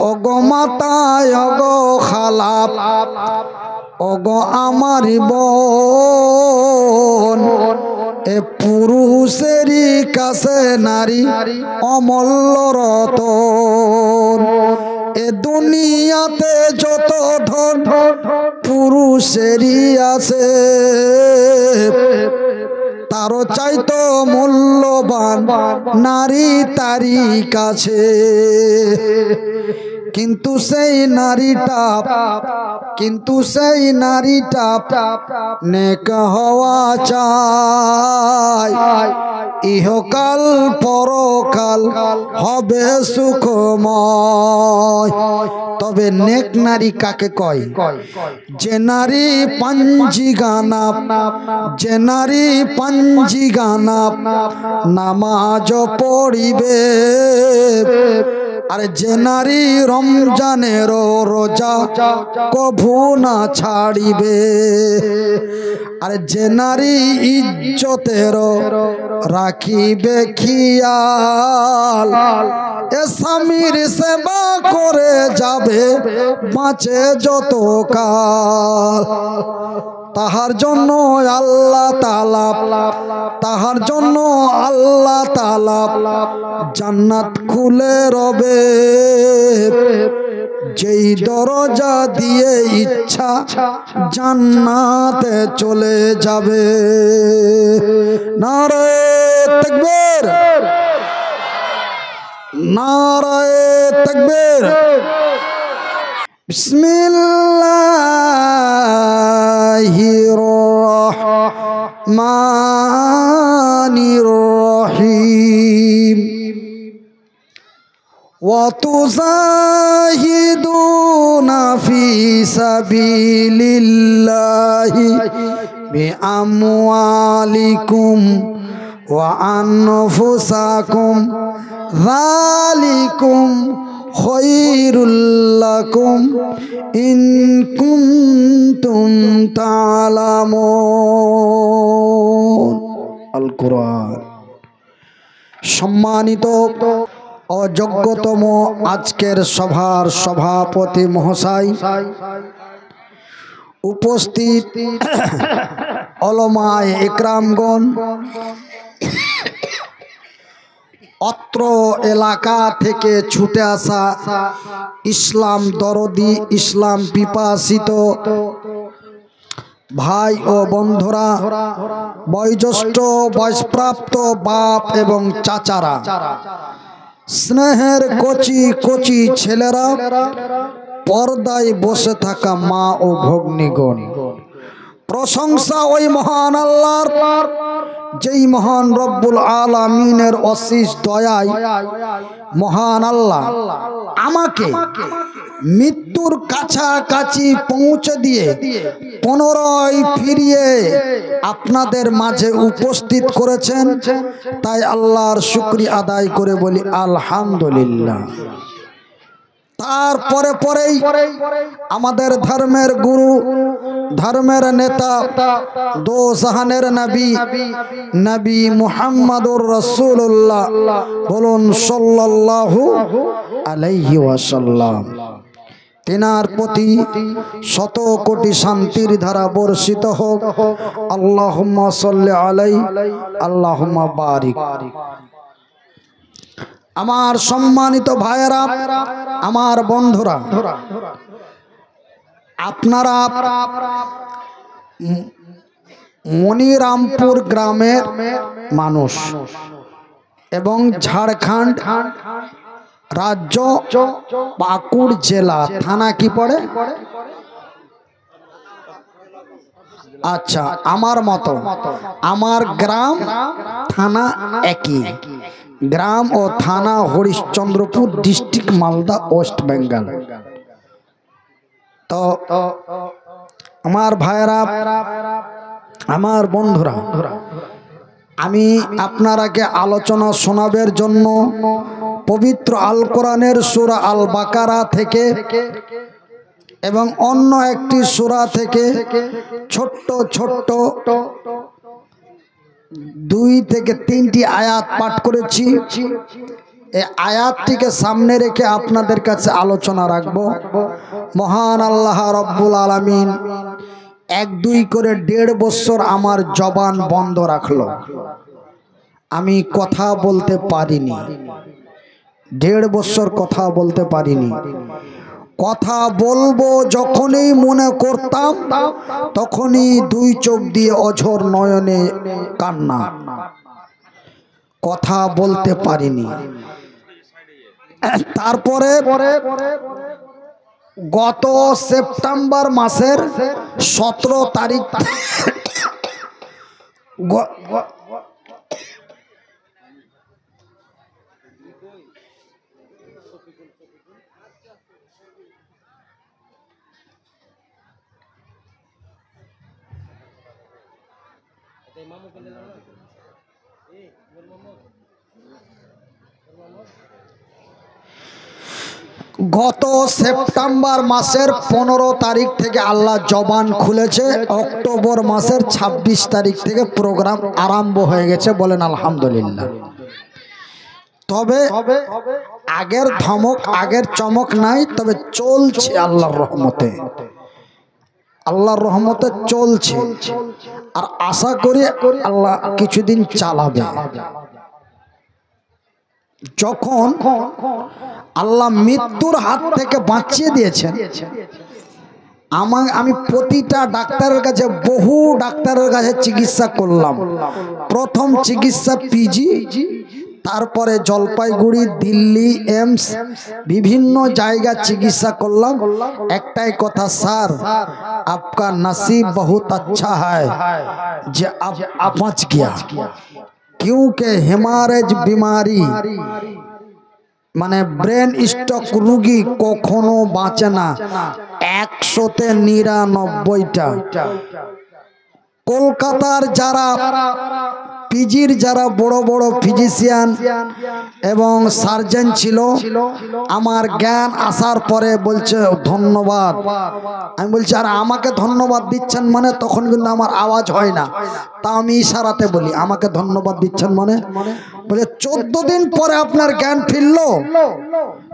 ওগো মাতা ওগো খালা ওগো আমার বোন, এ পুরুষেরই কাছে নারী অমূল্য রতন। এ দুনিয়াতে যত ধন পুরুষেরই আছে, তারও চাইতো মূল্যবান নারী তারই কাছে। কিন্তু সেই নারীটা নেক হওয়া চায়, ইহকাল পরকাল হবে সুখময়। তবে নেক নারী কাকে কয়? যে নারী পাঞ্জি গানা নামাজ পড়িবে, আরে যে নারী রমজানের রোজা কভু না ছাড়িবে, আরে যে নারী ইজ্জতের রাখিবে খেয়াল, এ স্বামীর সেবা করে যাবে বাঁচে যত কাল। তাহার জন্য আল্লাহ তাআলা জান্নাত খুলে রবে, যেই দরজা দিয়ে ইচ্ছা জান্নাতে চলে যাবে। নারে তাকবীর, নারে তাকবীর। বিসমিল্লাহির রহমানির রহিম। ওয়া তুজাহিদুনা ফি সাবিলিল্লাহি বিআমওয়ালিকুম ওয়া আনফুসাকুম যালিকুম খায়রুল লাকুম ইন কুনতুম তা'লামুন। আল কোরআন। সম্মানিত ও যোগ্যতম আজকের সভার সভাপতি মহাশয়, উপস্থিত উলামায়ে ইকরামগণ, অত্র এলাকা থেকে ছুটে আসা ইসলাম দরদি, ইসলাম পিপাসিত ভাই ও বন্ধুরা, বয়োজ্যেষ্ঠ বয়সপ্রাপ্ত বাপ এবং চাচারা, স্নেহের কচি কচি ছেলেরা, পর্দায় বসে থাকা মা ও ভগ্নীগণ, প্রশংসা ওই মহান আল্লাহর, যেই মহান রব্বুল আলামিনের অশেষ দয়ায় মহান আল্লাহ আমাকে মৃত্যুর কাছাকাছি পৌঁছে দিয়ে পুনরায় ফিরিয়ে আপনাদের মাঝে উপস্থিত করেছেন। তাই আল্লাহর শুকরিয়া আদায় করে বলি আলহামদুলিল্লাহ। তারপরে পরেই আমাদের ধর্মের গুরু, ধর্মের নেতা, দো জাহানের নবী মুহাম্মদুর রাসূলুল্লাহ, বলুন সাল্লাল্লাহু আলাইহি ওয়াসাল্লাম। তিনার প্রতি শত কোটি শান্তির ধারা বর্ষিত হোক। আল্লাহুম্মা সাল্লি আলাইহি, আল্লাহুম্মা বারিক। আমার সম্মানিত ভাইয়েরা, আমার বন্ধুরা, আপনারা মনিরামপুর গ্রামের মানুষ এবং ঝাড়খণ্ড রাজ্য পাকুড় জেলা, থানা কি পড়ে? আচ্ছা, আমার মতো, আমার গ্রাম থানা একই, গ্রাম ও থানা হরিশ্চন্দ্রপুর ডিস্ট্রিক্ট, মালদা, ওয়েস্ট বেঙ্গল। তো আমার ভাইরা, আমার বন্ধুরা, আমি আপনারাকে আলোচনা শোনাবের জন্য পবিত্র আল কোরআনের সূরা আল বাকারা থেকে এবং অন্য একটি সূরা থেকে ছোট্ট ছোট্ট 2 থেকে 3টি আয়াত পাঠ করেছি। এই আয়াতটিকে সামনে রেখে আপনাদের কাছে আলোচনা রাখব। মহান আল্লাহ রব্বুল আলামিন 1-2 করে 1.5 বছর আমার জবান বন্ধ রাখলো। আমি কথা বলতে পারিনি, 1.5 বছর কথা বলতে পারিনি। কথা বলবো যখনই মনে করতাম তখনই 2 চোখ দিয়ে অঝোর নয়নে কান্না, কথা বলতে পারিনি। তারপরে গত সেপ্টেম্বর মাসের 17 তারিখ গত সেপ্টেম্বর মাসের 15 তারিখ থেকে আল্লাহ জবান খুলেছে। অক্টোবর মাসের 26 তারিখ থেকে প্রোগ্রাম আরম্ভ হয়ে গেছে, বলেন আলহামদুলিল্লাহ। তবে আগের ধমক আগের চমক নাই, তবে চলছে আল্লাহর রহমতে, আল্লাহর রহমতে চলছে। আর আশা করি আল্লাহ কিছুদিন চালাবে। যখন আল্লাহ মৃত্যুর হাত থেকে বাঁচিয়ে দিয়েছেন, আমি প্রতিটা ডাক্তারের কাছে, বহু ডাক্তারের কাছে চিকিৎসা করলাম। প্রথম চিকিৎসা পিজি, তারপরে জলপাইগুড়ি, দিল্লি, এমস, বিভিন্ন জায়গা চিকিৎসা করলাম। একটাই কথা, স্যার আপকা নসিব বহুত अच्छा है যে आप बच गया, क्योंकि হেমারেজ बीमारी মানে ব্রেন স্ট্রোক রোগী কখনো বাঁচে না, 100-তে 99টা। কলকাতার যারা পিজির যারা বড় বড় ফিজিশিয়ান এবং সার্জন ছিল, আমার জ্ঞান আসার পরে বলছে ধন্যবাদ। আমি বলছি আর আমাকে ধন্যবাদ দিচ্ছেন মানে? তখন কিন্তু আমার আওয়াজ হয় না, তা আমি ইশারাতে বলি আমাকে ধন্যবাদ দিচ্ছেন মানে? বলে 14 দিন পরে আপনার জ্ঞান ফিরলো,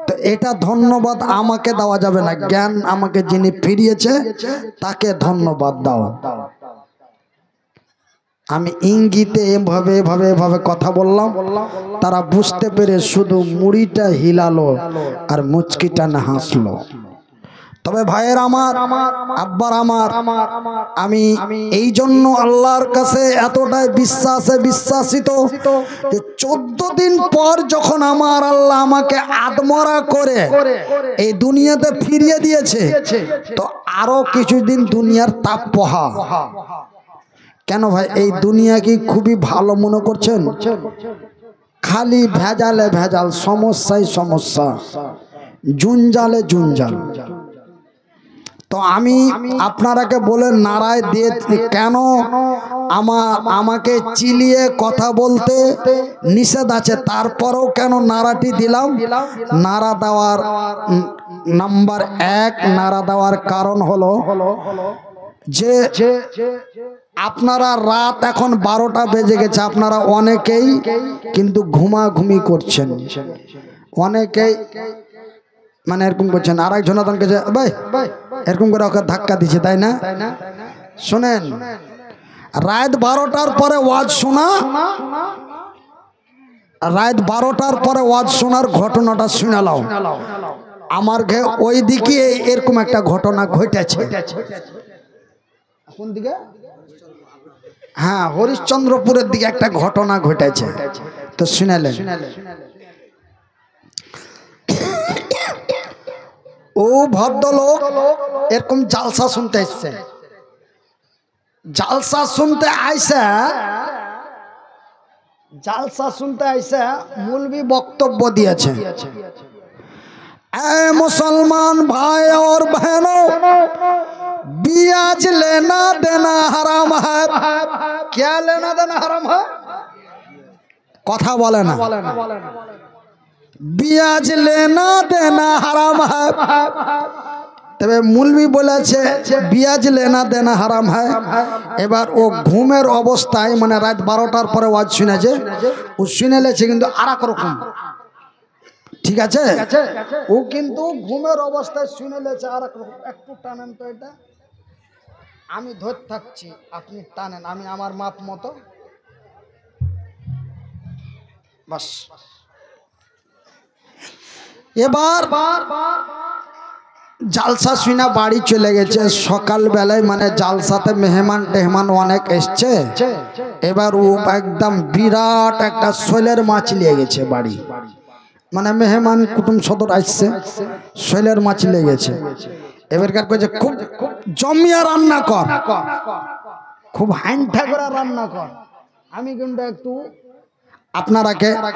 তো এটা ধন্যবাদ আমাকে দেওয়া যাবে না, জ্ঞান আমাকে যিনি ফিরিয়েছে তাকে ধন্যবাদ দাও। আমি ইঙ্গিতে এভাবে এভাবে এভাবে কথা বললাম, তারা বুঝতে পেরে শুধু মুড়িটা হিলালো আর মুচকিটা না হাসলো। তবে ভাইয়ের আমার, আব্বার আমার, আমি এই জন্য আল্লাহর কাছে এতটাই বিশ্বাসিত যে 14 দিন পর যখন আমার আল্লাহ আমাকে আদমরা করে এই দুনিয়াতে ফিরিয়ে দিয়েছে, তো আরো কিছুদিন দুনিয়ার তাপ পোহা। কেন ভাই, এই দুনিয়া কি খুবই ভালো মনে করছেন? খালি ভেজালে ভেজাল, সমস্যায় সমস্যা, জুঞ্জালে জুঞ্জাল। তো আমি আপনারাকে বলে নারায় দিয়ে, কেন আমাকে চিলিয়ে কথা বলতে নিষেধ আছে, তারপরেও কেন নারাটি দিলাম? নারা দেওয়ার নাম্বার 1 নারা দেওয়ার কারণ হলো যে আপনারা রাত এখন 12টা বেজে গেছে, আপনারা অনেকেই কিন্তু ঘুমাঘুমি করছেন, অনেকেই মানে এরকম করছেন। আর একজন ভাই এরকম করে ওকে ধাক্কা দিচ্ছে, তাই না? শোনেন, রাত 12টার পরে ওয়াজ শোনা, রাত 12টার পরে ওয়াজ শোনার ঘটনাটা শুনালাও। আমার ওই দিকে এরকম একটা ঘটনা ঘটেছে। কোন দিকে? হ্যাঁ, হরিশ্চন্দ্রপুরের দিকে একটা ঘটনা ঘটেছে, তো শুনালেন। ও ভদ্রলোক এরকম জালসা শুনতে এসছে, জালসা শুনতে আইসা মৌলবি বক্তব্য দিয়েছে, ऐ मुसलमान भाई और बहनों, ब्याज लेना देना हराम है। क्या लेना देना हराम है? कथा बोले ना, ब्याज लेना देना हराम है। তবে মৌলবি বলেছে ব্যাজ লেনা দেনা হারাম হয়। এবার ও ঘুমের অবস্থায়, মানে রাত 12টার পরে ওয়াজ শুনেছে, ও শুনে লেছে কিন্তু আর এক রকম, ঠিক আছে, ও কিন্তু ঘুমের অবস্থায় শুনে লেছে। আর একটু টানেন তো এটা, আমি ধরে থাকছি, আপনি টানেন, আমি আমার মাপ মতো বাস। এবার জালসা শুনে বাড়ি চলে গেছে সকাল বেলায়, মানে জালসাতে মেহমান টেহমান অনেক এসছে। এবার ও একদম বিরাট একটা শৈলের মাছ নিয়ে গেছে বাড়ি, মানে মেহমান কুটুম সদর আসছে, শৈলের মাছ নিয়ে গেছে। এবারকার কয়েছে খুব জমিয়া রান্না কর, খুব হাইন্ঠা করে রান্না কর। আমি কিন্তু একটু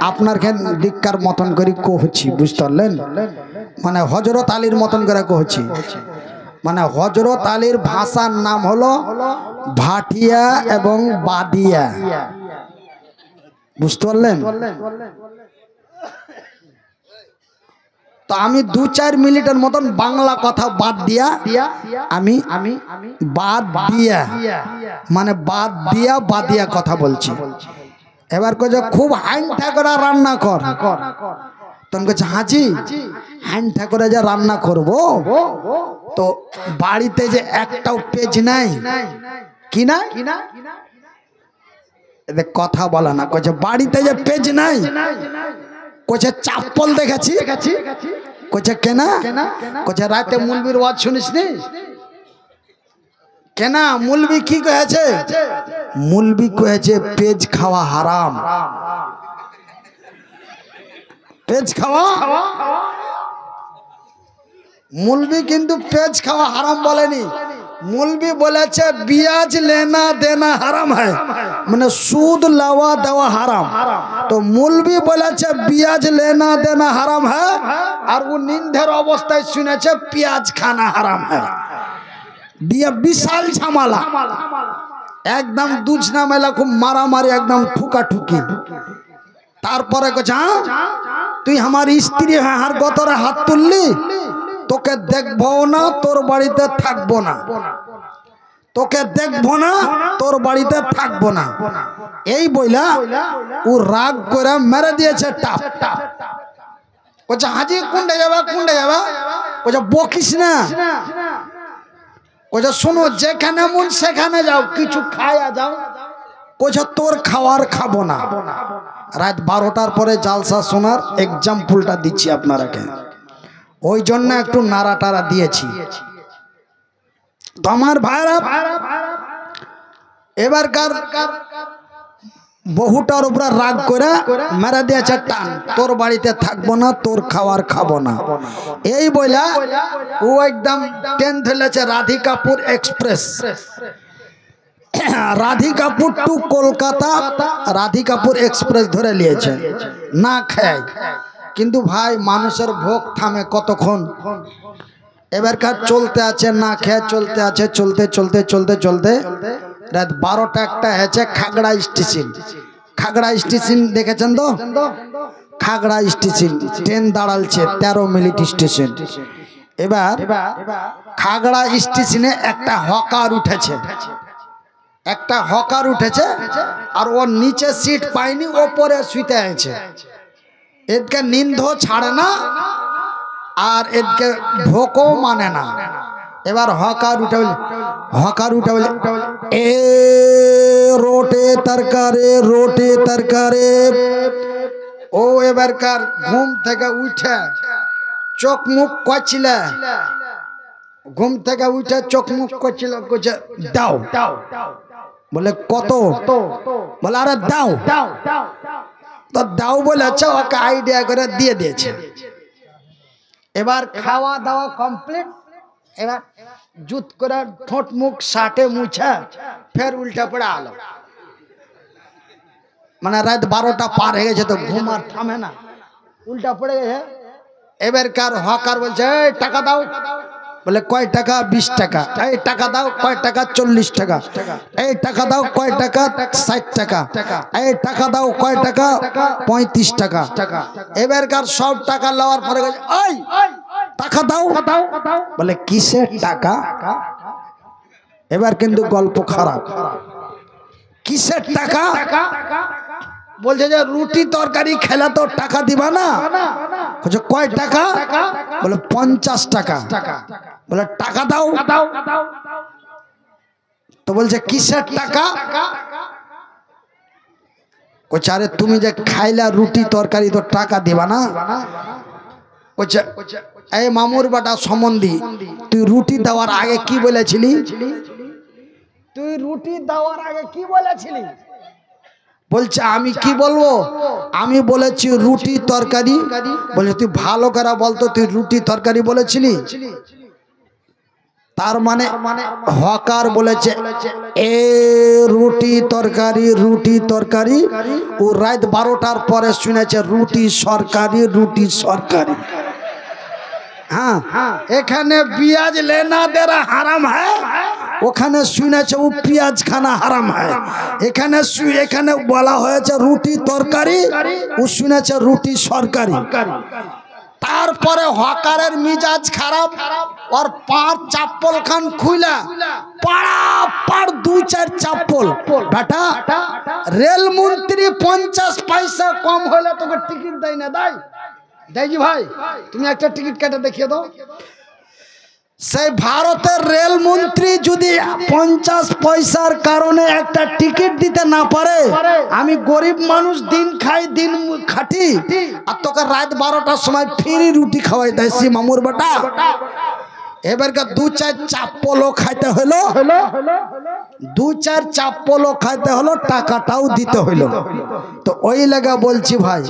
আপনার দিককার মতন করে কহছি, বুঝতে পারলেন, মানে হজরত আলীর মতন করে কহছি। মানে হজরত আলীর ভাষার নাম হলো ভাটিয়া এবং বাদিয়া, বুঝতে পারলেন। তো আমি 2-4 মিনিটের মতন বাংলা কথা বাদ দিয়া আমি বাদ দিয়া মানে বাদ দিয়া বাদিয়া কথা বলছি। এবার কয়ে খুব হাইন্ঠা করে রান্না কর। তখন কয়েছে হাজি হাইন্ঠা করে যে রান্না করব, তো বাড়িতে যে একটাও পেজ নাই, কি না এদের কথা বলা না। কয়েছে বাড়িতে যে পেজ নাই, কয়েছে চাপ্পল দেখেছি, কয়েছে কেনা, কয়েছে রাতে মুলবির ওয়াজ শুনিস নি কেনা। মুলবি কি কয়েছে? মুলবি কয়েছে পেজ খাওয়া হারাম। পেজ খাওয়া, মুলবি কিন্তু পেজ খাওয়া হারাম বলেনি। মুলবি বলেছে বিয়াজ লেনা দেনা হারাম হয়, মানে সুদ লাওয়া দেওয়া হারাম। তো মুলবি বলেছে বিয়াজ লেনা দেনা হারাম হয়, আর ও নিন্ধের অবস্থায় শুনেছে পেঁয়াজ খানা হারাম হয়। দিয়ে বিশাল ঝামেলা, একদম দুজনা মেলা খুব মারামারি, একদম ঠুকাঠুকি। তারপরে কছে তুই আমার স্ত্রী হ্যাঁ, আর গতরে হাত তুললি, তোকে দেখবো না, তোর বাড়িতে থাকবো না, তোকে দেখবো না, তোর বাড়িতে থাকবো না। এই বইলা ও রাগ করে মেরে দিয়েছে টাপ। কছে হাজি কুন্ডে যাবা, কুন্ডে যাবা? কছে বকিস না। কছে শোনো, যেখানে মন সেখানে যাও, কিছু খায়া যাও। কছে তোর খাওয়ার খাবো না। রাত 12টার পরে জালসা শোনার এক্সাম্পলটা দিচ্ছি আপনারাকে, ওই জন্য একটু নাড়া টাড়া দিয়েছি। তো আমার ভাইরা, এবারকার বহুটার উপরে রাগ করে মেরা দিয়েছে টান, তোর বাড়িতে থাকবো না, তোর খাওয়ার খাবো না। এই বইলা ও একদম ট্রেন ধরেছে Radhikapur express, Radhikapur to Kolkata Radhikapur express ধরে নিয়েছে না খায়। কিন্তু ভাই মানুষের ভোগ থামে কতক্ষণ? এবারকার চলতে আছে না খেয়ে, চলতে আছে, চলতে চলতে চলতে চলতে রাত 12টা একটা হয়েছে খাগড়া স্টেশন। খাগড়া স্টেশন দেখেছেন তো? খাগড়া স্টেশন ট্রেন দাঁড়ালছে 13 মিনিট স্টেশন। এবার খাগড়া স্টেশনে একটা হকার উঠেছে, একটা হকার উঠেছে, আর ওর নিচে সিট পায়নি, ওপরে শুইতে আছে। এদিকে নিন্ধ ছাড়ে না, আর এদিকে ভোকও মানে না। এবার হকার উঠে বলে এ রোটে তরকারে, রোটে তরকারে। ও এবারকার ঘুম থেকে উঠে চোখ মুখ কছিল, ঘুম থেকে উঠে চোখ মুখ করছিল, দাও। বলে কত? বলে আরে দাও। তো দাও বলেছে, ওকে আইডিয়া করে দিয়ে দিয়েছে। এবার খাওয়া দাওয়া কমপ্লিট। এবার জুত করে ঠোঁট মুখ সাটে মুছা ফের উল্টা পড়ে আলো। মানে রাত 12টা পার হয়ে গেছে, তো ঘুম আর থামে না, উল্টা পড়ে গেছে। এবারকার হকার বলছে এই টাকা দাও। বলে কয় টাকা? 20 টাকা। এই টাকা দাও। কয় টাকা? 40 টাকা। এই টাকা দাও। কয় টাকা? 60 টাকা। এই টাকা দাও। কয় টাকা? 35 টাকা। এবারকার সব টাকা লওয়ার পরে ওই টাকা দাও। বলে কিসের টাকা? এবার কিন্তু গল্প খারাপ। কিসের টাকা? বলছে যে রুটি তরকারি খেলা তো টাকা দিবা না, বলছে কয় টাকা? বলে 50 টাকা। বলে টাকা দাও। তো বলছে কিসের টাকা? বলছে আরে তুমি যে খাইলা রুটি তরকারি তো টাকা দিবা না? বলছে এই মামুর বাটা সম্বন্ধী, তুই রুটি দেওয়ার আগে কি বলেছিলি? তুই রুটি দেওয়ার আগে কি বলেছিলি? বলছে আমি কি বলবো, আমি বলেছি রুটি তরকারি। বলছে তুই ভালো করে বলতো তুই রুটি তরকারি বলেছিলি? তার মানে হকার বলেছে এ রুটি তরকারি রুটি তরকারি। ও রাত 12টার পরে শুনেছে রুটি সরকারি রুটি সরকারি। हाँ এখানে পিয়াজ लेना देना হারাম है, ওখানে শুনেছে ও পিয়াজ খানা হারাম है। এখানে বলা হয়েছে রুটি তরকারি, ও শুনেছে রুটি সরকারি। তারপরে হকারের মিজাজ খারাপ, और 5 চাপ্পল খান খুইলা পাড়া পাড় 2-4 চাপ্পল। বেটা রেল মন্ত্রী 50 পয়সা কম হলে তোকে টিকিট দেয় না? দেয় দেখি ভাই, তুমি একটা টিকিট কেটে দেখিয়ে দাও। সেই ভারতের রেল মন্ত্রী যদি 50 পয়সার কারণে একটা টিকিট দিতে না পারে, আমি গরিব মানুষ দিন খাই দিন খাটি, আর তোকে রাত 12টার সময় ফ্রি রুটি খাওয়াই দেয় সে মামুর বেটা। এবারকার 2-4 চাপ্পলও খাইতে হলো, 2-4 চাপ্পলও খাইতে হলো, টাকাটাও দিতে হইলো। তো ওই লাগা বলছি ভাই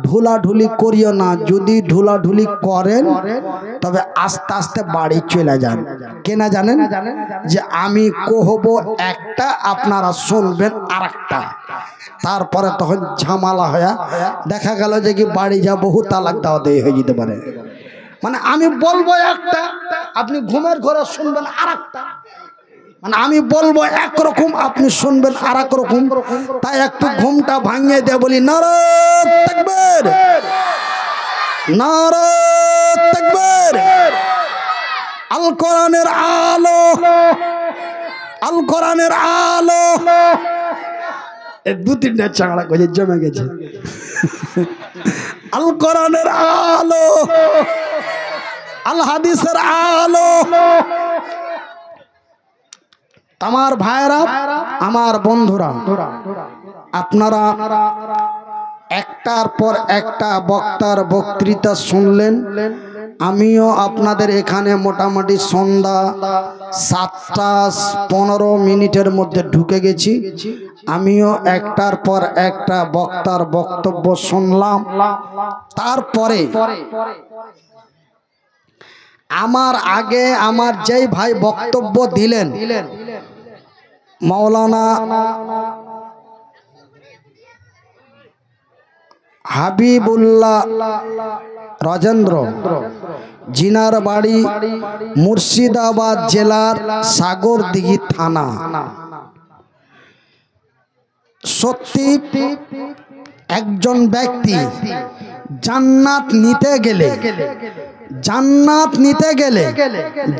ঢুলাঢুলি করিও না। যদি ঢুলাঢুলি করেন তবে আস্তে আস্তে বাড়ি চলে যান। কেনা জানেন যে আমি কহবো একটা, আপনারা শুনবেন আরেকটা, তারপরে তখন ঝামেলা হয়ে দেখা গেল যে কি বাড়ি যা বহু তালাক দাওয়া দিয়ে হয়ে যেতে পারে। মানে আমি বলবো একটা, আপনি ঘুমের ঘরে শুনবেন আরেকটা। মানে আমি বলবো একরকম, আপনি শুনবেন আর এক রকম। তাই একটু ঘুমটা ভাঙিয়ে দিয়ে বলি নারে তাকবীর, নারে তাকবীর। আল কোরআনের আলো, আল কোরআনের আলো। এই 2-3টা চাংড়া করে জমে গেছে। আল কোরআনের আলো, আল হাদিসের আলো। আমার ভাইরা, আমার বন্ধুরা, আপনারা একটার পর একটা বক্তার বক্তৃতা শুনলেন। আমিও আপনাদের এখানে মোটামুটি সন্ধ্যা 7:15 মধ্যে ঢুকে গেছি। আমিও একটার পর একটা বক্তার বক্তব্য শুনলাম। তারপরে আমার আগে আমার যেই ভাই বক্তব্য দিলেন, মাওলানা হাবিবুল্লাহ রাজেন্দ্র, জিনার বাড়ি মুর্শিদাবাদ জেলার সাগরদিঘি থানা। সত্যি একজন ব্যক্তি জান্নাত নিতে গেলে, জান্নাত নিতে গেলে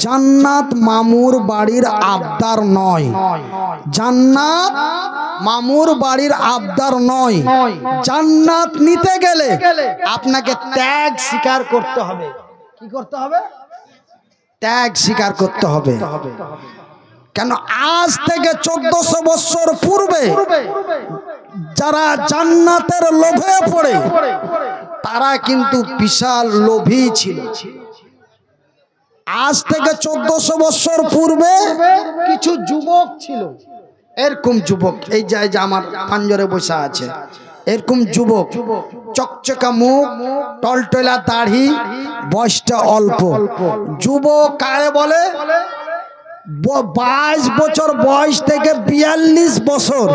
জান্নাত মামুর বাড়ির আবদার নয়, জান্নাত মামুর বাড়ির আবদার নয়। জান্নাত নিতে গেলে আপনাকে ত্যাগ স্বীকার করতে হবে। কি করতে হবে? ত্যাগ স্বীকার করতে হবে। কেন আজ থেকে 1400 বছর পূর্বে যারা জান্নাতের লোভে পড়ে তারা কিন্তু বিশাল লোভী ছিল। আজ থেকে 1400 বছর পূর্বে কিছু যুবক ছিল, এরকম যুবক এই যে আমার পাঞ্জরে বসা আছে, এরকম যুবক, চকচকা মুখ, টলটলা দাড়ি, বয়সটা অল্প। যুবক কারে বলে? 22 বছর বয়স থেকে 42 বছর,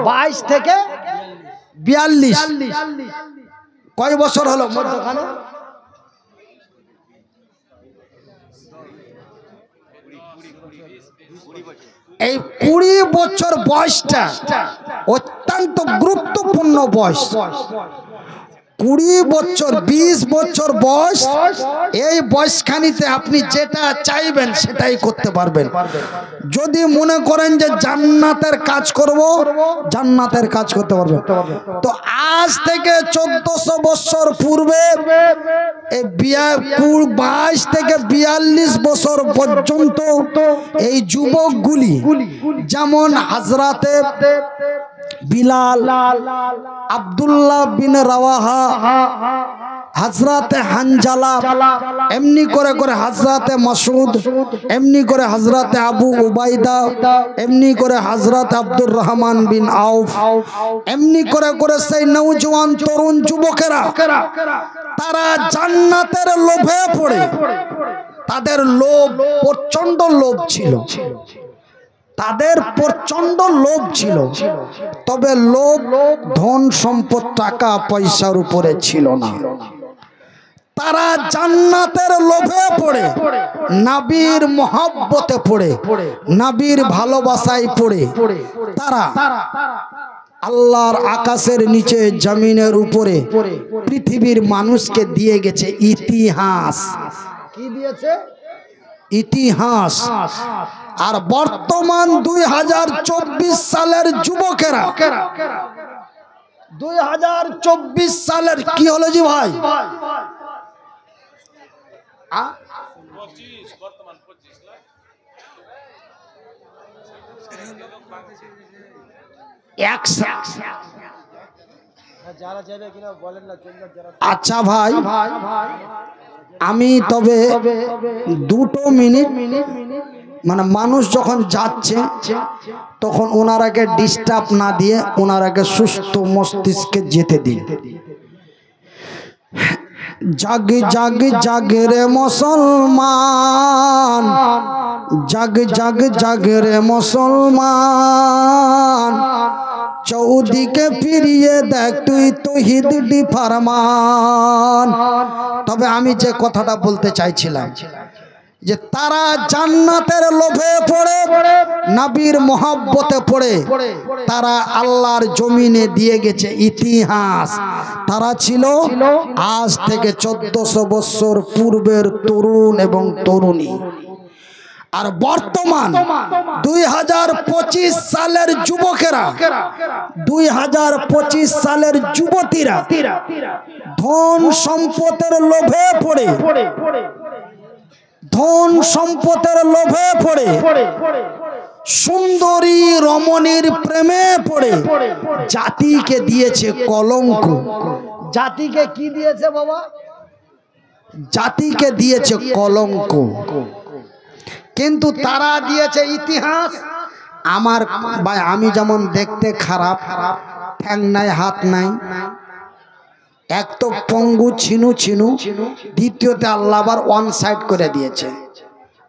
22 থেকে 42। কয় বছর হলো মধ্যখানে? এই 20 বছর বয়সটা অত্যন্ত গুরুত্বপূর্ণ বয়স। 20 বছর 20 বছর বয়স, এই বয়সখানিতে আপনি যেটা চাইবেন সেটাই করতে পারবেন। যদি মনে করেন যে জান্নাতের কাজ করব, জান্নাতের কাজ করতে পারবেন। তো আজ থেকে 1400 বছর পূর্বে এই 22 থেকে 42 বছর পর্যন্ত এই যুবকগুলি, যেমন হযরতে বিলাল, আব্দুল্লাহ বিন রাওয়াহা, হযরতে হানজালা, এমনি করে করে হযরতে মাসউদ, এমনি করে হযরতে আবু উবাইদা, এমনি করে হযরত আব্দুর রহমান বিন আউফ, এমনি করে করে সেই নওজোয়ান তরুণ যুবকেরা তারা জান্নাতের লোভে পড়ে, তাদের লোভ প্রচন্ড লোভ ছিল, তাদের প্রচন্ড লোভ ছিল। তবে লোভ ধন সম্পদ টাকা পয়সার উপরে ছিল না। তারা জান্নাতের লোভে পড়ে, নবীর মহব্বতে পড়ে, নবীর ভালোবাসায় পড়ে তারা আল্লাহর আকাশের নিচে জমিনের উপরে পৃথিবীর মানুষকে দিয়ে গেছে ইতিহাস। কি দিয়েছে? ইতিহাস। আর বর্তমান 2024 সালের যুবকেরা, 2024 সালের কি হলো জি ভাই? আচ্ছা ভাই, আমি তবে 2 মিনিট, মানে মানুষ যখন যাচ্ছে তখন ওনারাকে ডিস্টার্ব না দিয়ে ওনারাকে সুস্থ মস্তিষ্কে যেতে দিন। জাগ জাগ জাগ রে মুসলমান, জাগ জাগ জাগ রে মুসলমান, চৌদিকে ফিরিয়ে দেখ তুই তৌহিদ দি ফরমান। তবে আমি যে কথাটা বলতে চাইছিলাম যে তারা জান্নাতের লোভে পড়ে, নবীর মহব্বতে পড়ে তারা আল্লাহর জমিনে দিয়ে গেছে ইতিহাস। তারা ছিল আজ থেকে 1400 বছর পূর্বের তরুণ এবং তরুণী। আর বর্তমান 2025 সালের যুবকেরা, 2025 সালের যুবতীরা ধন সম্পদের লোভে পড়ে, ধন সম্পদের লোভে পড়ে, সুন্দরী রমণীর প্রেমে পড়ে জাতিকে দিয়েছে কলঙ্ক। জাতিকে কি দিয়েছে বাবা? জাতিকে দিয়েছে কলঙ্ক। কিন্তু তারা দিয়েছে ইতিহাস। আমার ভাই, আমি যেমন দেখতে খারাপ, ঠ্যাং নাই হাত নাই, এক তো পঙ্গু ছিনু ছিনু, দ্বিতীয়তে আল্লাহ আবার ওয়ান সাইড করে দিয়েছে।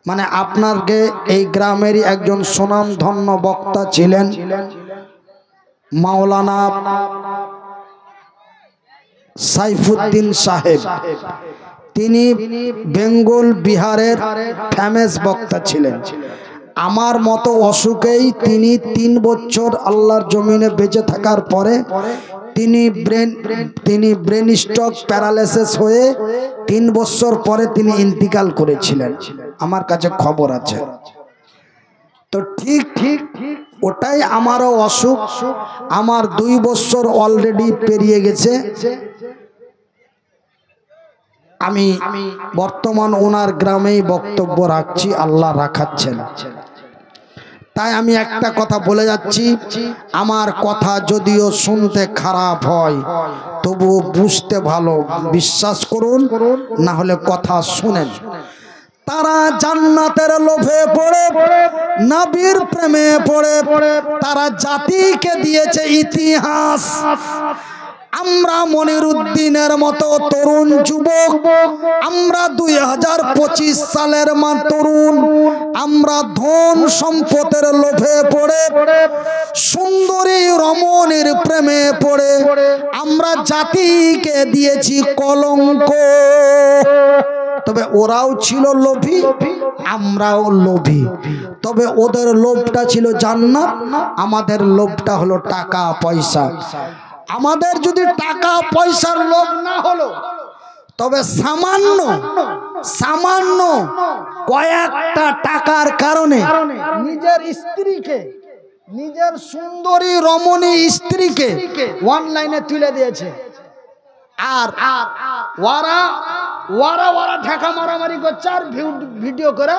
মানে আপনাকে এই গ্রামেরই একজন সুনামধন্য বক্তা ছিলেন মাওলানা সাইফুদ্দিন সাহেব। তিনি বেঙ্গল বিহারের ফেমাস বক্তা ছিলেন। আমার মতো অসুখেই তিনি 3 বছর আল্লাহর জমিনে বেঁচে থাকার পরে তিনি ব্রেন স্ট্রোক প্যারালাইসিস হয়ে 3 বছর পরে তিনি ইন্তিকাল করেছিলেন। আমার কাছে খবর আছে। তো ঠিক ওটাই আমারও অসুখ। আমার 2 বছর অলরেডি পেরিয়ে গেছে। আমি বর্তমান ওনার গ্রামেই বক্তব্য রাখছি, আল্লাহ রাখাচ্ছেন। তাই আমি একটা কথা বলে যাচ্ছি, আমার কথা যদিও শুনতে খারাপ হয় তবুও বুঝতে ভালো, বিশ্বাস করুন, না হলে কথা শুনেন। তারা জান্নাতের লোভে পড়ে, নবীর প্রেমে পড়ে তারা জাতিকে দিয়েছে ইতিহাস। আমরা মনিরুদ্দিনের মতো তরুণ যুবক, আমরা 2025 সালের তরুণ, আমরা ধন সম্পদের লোভে পড়ে, সুন্দরী রমণীর প্রেমে পড়ে আমরা জাতিকে দিয়েছি কলঙ্ক। তবে ওরাও ছিল লোভী, আমরাও লোভী। তবে ওদের লোভটা ছিল জান্নাত, আমাদের লোভটা হলো টাকা পয়সা। আমাদের যদি টাকা পয়সার লোভ না হলো, তবে সামান্য সামান্য কয়েকটা টাকার কারণে নিজের স্ত্রীকে, নিজের সুন্দরী রমণী স্ত্রীকে অনলাইনে তুলে দিয়েছে। আর ওরা ওরা ওরা ঢাকা মারামারি করছে আর ভিডিও করে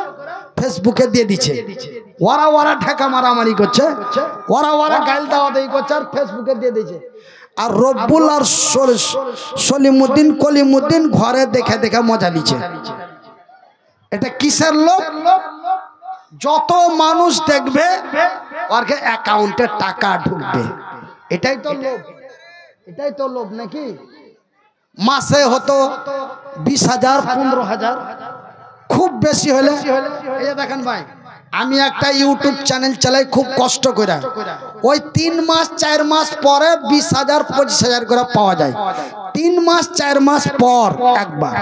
ফেসবুকে দিয়ে দিচ্ছে। ওরা ওরা ঢাকা মারামারি করছে, ওরা ওরা গাল দেওয়া দেই করছে আর ফেসবুকে দিয়ে দিচ্ছে। আর রব্বুল আর সলিমুদ্দিন কলিমুদ্দিন ঘরে দেখে দেখে মজা নিচ্ছে। এটা কিসের লোভ? যত মানুষ দেখবে ওর অ্যাকাউন্টে টাকা ঢুকবে, এটাই তো লোভ। এটাই তো লোভ নাকি? মাসে হতো 20,000 15,000, খুব বেশি হলে এই যে দেখেন ভাই, আমি একটা ইউটিউব চ্যানেল চালাই খুব কষ্ট করে, ওই 3 মাস 4 মাস পরে 20,000 25,000 করে পাওয়া যায়। 3 মাস 4 মাস পর একবার।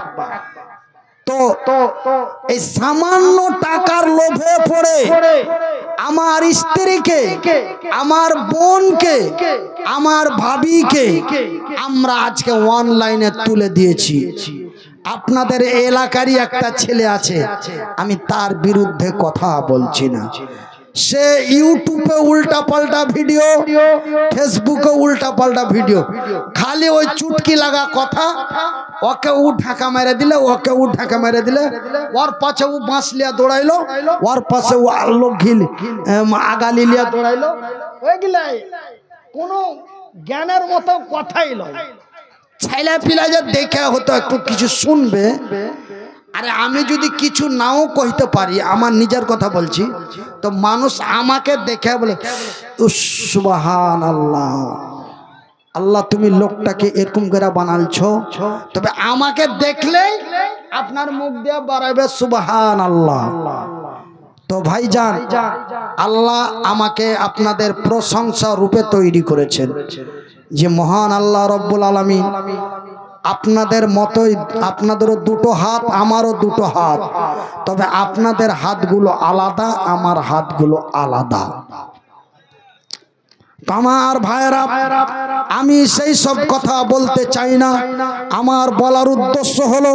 তো এই সামান্য টাকার লোভে পড়ে আমার স্ত্রীকে, আমার বোনকে, আমার ভাবিকে আমরা আজকে অনলাইনে তুলে দিয়েছি। আপনাদের এলাকারই একটা ছেলে আছে, আমি তার বিরুদ্ধে কথা বলছি না। সে ইউটিউবে উল্টা পাল্টা ভিডিও, ফেসবুকে উল্টা পাল্টা ভিডিও, খালি ওই চুটকি লাগা কথা। ওকে ও ঢাকা মেরে দিলে, ওকে ও ঢাকা মেরে দিলে, ওর পাশে ও বাঁশ লিয়া দৌড়াইলো, ওর পাশে ও আলো ঘিল আগালি লিয়া দৌড়াইলো। ওইগুলাই কোনো জ্ঞানের মতো কথাই নয়। ছেলে পিলা যে দেখে হতো একটু কিছু শুনবে। আরে আমি যদি কিছু নাও কইতে পারি, আমার নিজের কথা বলছি, তো মানুষ আমাকে দেখে বলে সুবহানাল্লাহ, আল্লাহ তুমি লোকটাকে এরকম করে বানালছো। তবে আমাকে দেখলেই আপনার মুখ দিয়ে বাড়াবে সুবহানাল্লাহ। তো ভাইজান, আল্লাহ আমাকে আপনাদের প্রশংসা রূপে তৈরি করেছেন, যে মহান আল্লাহ রব্বুল আলামিন আপনাদের মতোই, আপনাদেরও দুটো হাত, আমারও দুটো হাত, তবে আপনাদের হাতগুলো আলাদা, আমার হাতগুলো আলাদা। আমার ভাইরা, আমি সেই সব কথা বলতে চাই না। আমার বলার উদ্দেশ্য হলো,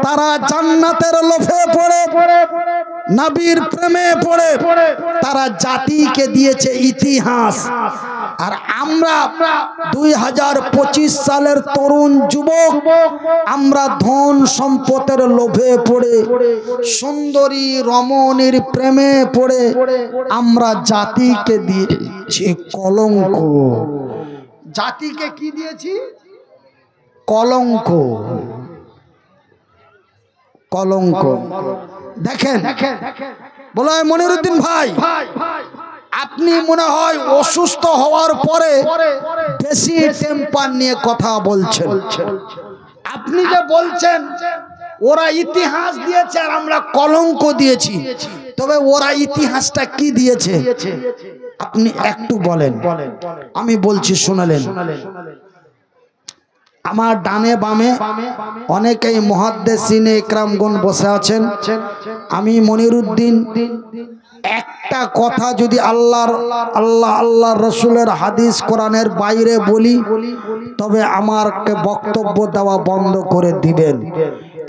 তারা জান্নাতের লোভে পড়ে, নবীর প্রেমে পড়ে তারা জাতিকে দিয়েছে ইতিহাস। আর আমরা 2025 সালের তরুণ যুবক, আমরা ধন সম্পদের লোভে পড়ে, সুন্দরী রমণীর প্রেমে পড়ে আমরা জাতিকে দিয়েছি কলঙ্ক। জাতিকে কি দিয়েছি? কলঙ্ক। কলঙ্ক। দেখেন, বলো মনিরুদ্দিন ভাই, আপনি মনে হয় অসুস্থ হওয়ার পরে বেশি টেম্পার নিয়ে কথা বলছেন। আপনি যে বলছেন ওরা ইতিহাস দিয়েছে আর আমরা কলঙ্ক দিয়েছি, তবে ওরা ইতিহাসটা কি দিয়েছে আপনি একটু বলেন। আমি বলছি, শুনলেন? আমার ডানে বামে অনেকেই মুহাদ্দিসিনে ইকরামগণ বসে আছেন। আমি মনিরুদ্দিন একটা কথা যদি আল্লাহ রসুলের হাদিস কোরআনের বাইরে বলি, তবে আমাকে বক্তব্য দেওয়া বন্ধ করে দিবেন।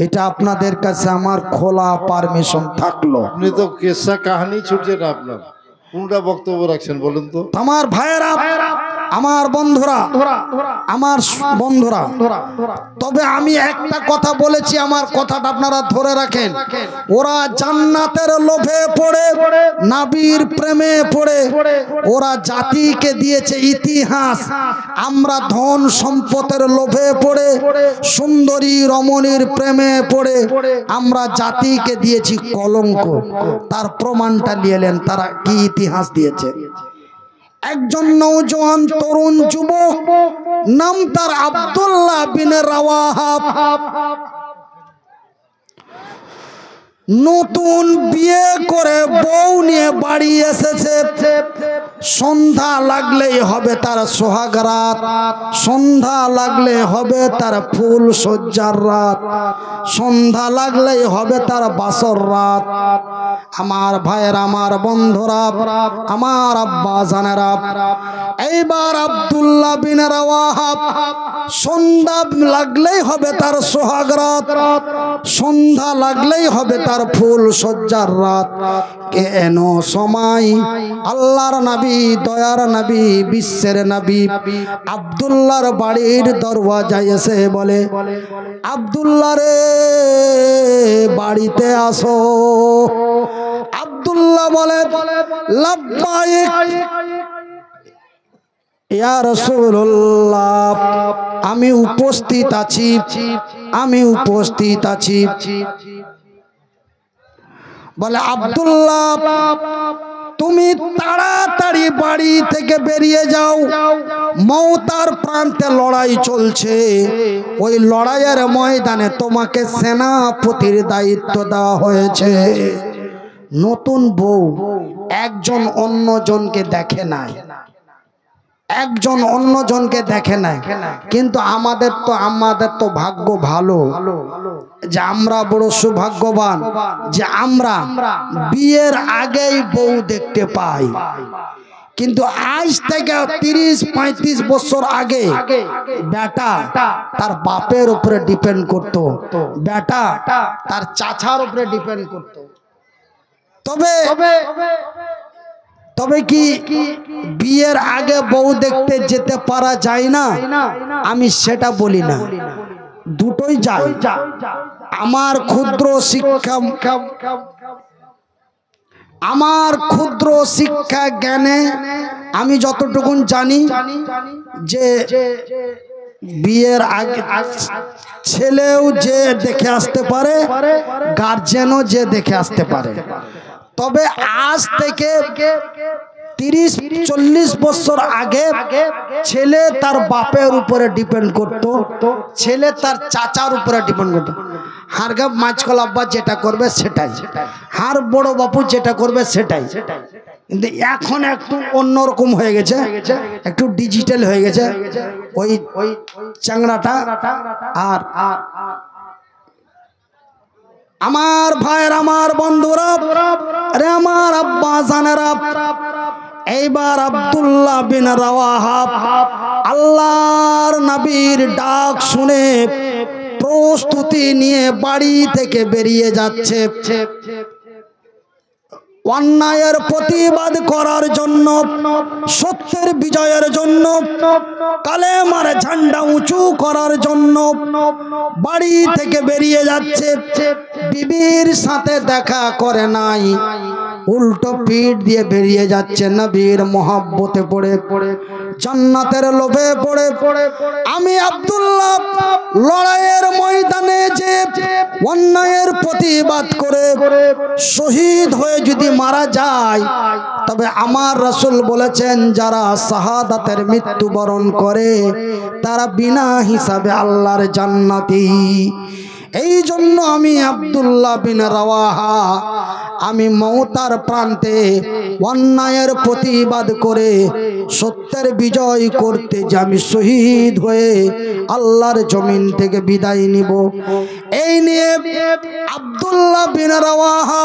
এটা আপনাদের কাছে আমার খোলা পারমিশন থাকলো। আপনি তো কেসা কাহিনী ছুটছে না, আপনার কোনটা বক্তব্য রাখছেন বলুন তো? আমার ভাইয়েরা, আমার বন্ধুরা, আমার বন্ধুরা, তবে আমি একটা কথা বলেছি, আমার কথাটা আপনারা ধরে রাখেন। ওরা জান্নাতের লোভে পড়ে, নবীর প্রেমে পড়ে ওরা জাতিকে দিয়েছে ইতিহাস। আমরা ধন সম্পদের লোভে পড়ে, সুন্দরী রমণীর প্রেমে পড়ে আমরা জাতিকে দিয়েছি কলঙ্ক। তার প্রমাণটা নিয়েলেন, তারা কি ইতিহাস দিয়েছে। একজন নওজোয়ান তরুণ যুবক, নাম তার আব্দুল্লাহ বিন রাওয়াহা, নতুন বিয়ে করে বউ নিয়ে বাড়ি এসেছে। সন্ধ্যা লাগলেই হবে তার সোহাগ রাত, সন্ধ্যা লাগলে হবে তার ফুল সজ্জার রাত, সন্ধ্যা লাগলেই হবে তার বাসর রাত। আমার ভাইয়ের, আমার বন্ধুরা, আমার আব্বা জানেরা, এইবার আব্দুল্লাহ বিন রাওয়াহা সন্ধ্যা লাগলেই হবে তার সোহাগ রাত, সন্ধ্যা লাগলেই হবে তার ফুল সজ্জার রাত। কেন সময় আল্লাহর নবী, দয়ার নবী, বিশ্বের নবী আব্দুল্লাহর বাড়ির দরওয়াজায় এসে বলে, আব্দুল্লাহ রে বাড়িতে আসো। আব্দুল্লাহ বলে, লাব্বাইক ইয়া রাসূলুল্লাহ, আমি উপস্থিত আছি, আমি উপস্থিত আছি। বলে, আব্দুল্লাহ তুমি তাড়াতাড়ি বাড়ি থেকে বেরিয়ে যাও, মওতার প্রান্তে লড়াই চলছে, ওই লড়াইয়ের ময়দানে তোমাকে সেনাপতির দায়িত্ব দেওয়া হয়েছে। নতুন বউ একজন অন্যজনকে দেখে নাই, একজন অন্যজনকে দেখে নাই, কিন্তু আমাদের তো ভাগ্য ভালো যে আমরা বড় সৌভাগ্যবান যে আমরা বিয়ের আগেই বউ দেখতে পাই। কিন্তু আজ থেকে 30-35 বছর আগে বেটা তার বাপের উপরে ডিপেন্ড করত, বেটা তার চাচার উপরে ডিপেন্ড করত। তবে কি বিয়ের আগে বউ দেখতে যেতে পারা যায় না? আমি সেটা বলি না, দুটোই যায়। আমার ক্ষুদ্র শিক্ষা জ্ঞানে আমি যতটুকুন জানি যে বিয়ের আগে ছেলেও যে দেখে আসতে পারে, গার্জেনও যে দেখে আসতে পারে। তবে আজ থেকে 30-40 বছর আগে ছেলে তার বাপের উপরে ডিপেন্ড করত, ছেলে তার চাচার উপরে ডিপেন্ড করত। হারগা মাঝকল আব্বা যেটা করবে সেটাই, হার বড় বাপু যেটা করবে সেটাই। কিন্তু এখন একটু অন্যরকম হয়ে গেছে, একটু ডিজিটাল হয়ে গেছে ওই চাংড়াটা। আর আমার ভাইয়ের, আমার বন্ধুরা, আরে আমার আব্বা জানেরা, এইবার আব্দুল্লাহ বিন রাওয়াহা আল্লাহর নবীর ডাক শুনে প্রস্তুতি নিয়ে বাড়ি থেকে বেরিয়ে যাচ্ছে অন্যায়ের প্রতিবাদ করার জন্য, সত্যের বিজয়ের জন্য, কালেমার ঝান্ডা উঁচু করার জন্য বাড়ি থেকে বেরিয়ে যাচ্ছে। বিবির সাথে দেখা করে নাই, উল্টো পিঠ দিয়ে বেরিয়ে যাচ্ছে নবীর মহব্বতে পড়ে, জান্নাতের লোভে পড়ে। আমি আব্দুল্লাহ লড়াইয়ের ময়দানে যে অন্যায়ের প্রতিবাদ করে শহীদ হয়ে যদি মারা যায়, তবে আমার রাসূল বলেছেন যারা শাহাদাতের মৃত্যুবরণ করে তারা বিনা হিসাবে আল্লাহর জান্নাতি। এই জন্য আমি আব্দুল্লাহ বিন রাওয়াহা আমি মওতার প্রান্তে অন্যায়ের প্রতিবাদ করে সত্যের বিজয় করতে যে আমি শহীদ হয়ে আল্লাহর জমিন থেকে বিদায় নিব। এই নিয়ে আব্দুল্লাহ বিন রাওয়াহা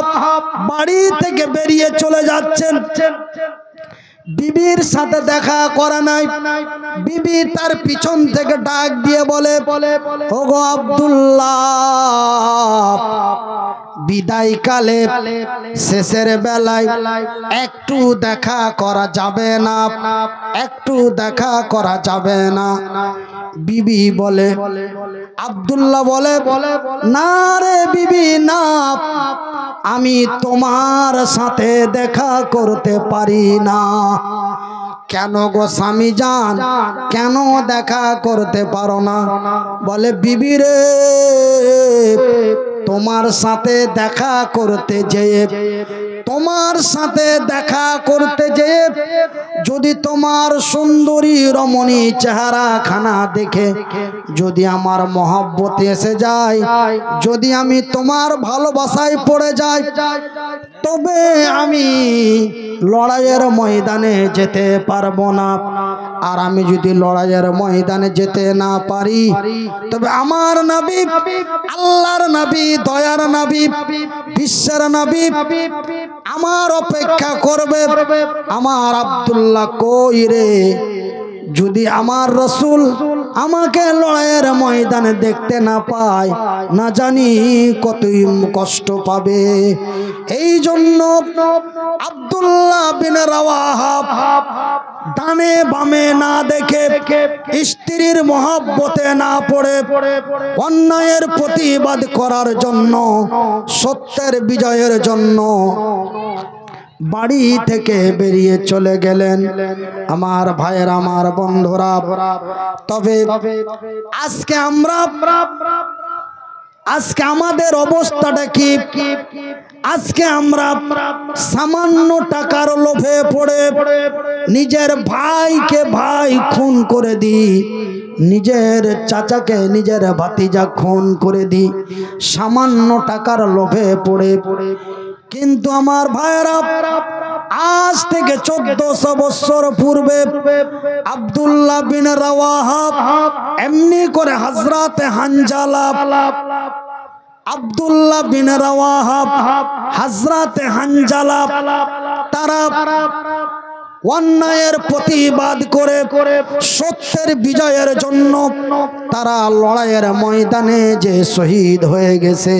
বাড়ি থেকে বেরিয়ে চলে যাচ্ছেন। বিবির সাথে দেখা করা নাই। বিবি তার পিছন থেকে ডাক দিয়ে বলে, ওগো আব্দুল্লাহ, বিদায় কালে শেষের বেলায় একটু দেখা করা যাবে না, একটু দেখা করা যাবে না? বিবি বলে, আব্দুল্লাহ বলে, না রে বিবি না, আমি তোমার সাথে দেখা করতে পারি না। কেন গো স্বামী জান, কেন দেখা করতে পারো না? বলে, বিবি রে, তোমার সাথে দেখা করতে যেয়ে, তোমার সাথে দেখা করতে যেয়ে যদি তোমার সুন্দরী রমণী চেহারা খানা দেখে যদি আমার মহব্বতে এসে যায়, যদি আমি তোমার ভালোবাসায় পড়ে যাই, তবে আমি লড়াইয়ের ময়দানে যেতে পারবো না। আর আমি যদি লড়াইয়ের ময়দানে যেতে না পারি, তবে আমার নবী, আল্লাহর নবী, দয়ার নবী, বিশ্বের নবী আমার অপেক্ষা করবে। আমার আব্দুল্লাহ কই রে? যদি আমার রসুল আমাকে লড়াইয়ের ময়দানে দেখতে না পায়, না জানি কতই কষ্ট পাবে। এই জন্য আব্দুল্লাহ বিন রাওয়াহা ডানে বামে না দেখে, স্ত্রীর মহব্বতে না পড়ে, অন্যায়ের প্রতিবাদ করার জন্য, সত্যের বিজয়ের জন্য বাড়ি থেকে বেরিয়ে চলে গেলেন। আমার ভাইয়ের, আমার বন্ধুরা, তবে আজকে আমাদের অবস্থাটা কি? আজকে আমরা সামান্য টাকার লোভে পড়ে নিজের ভাইকে ভাই খুন করে দিই, নিজের চাচাকে নিজের ভাতিজা খুন করে দিই সামান্য টাকার লোভে পড়ে। কিন্তু আমার ভাইয়েরা, আজ থেকে 1400 বছর পূর্বে আব্দুল্লাহ বিন রাওয়াহা এমনি করে হযরতে হানজালা, আব্দুল্লাহ বিন রাওয়াহা, হযরতে হানজালা, তারা অন্যায়ের প্রতিবাদ করে সত্যের বিজয়ের জন্য তারা লড়াইয়ের ময়দানে যে শহীদ হয়ে গেছে।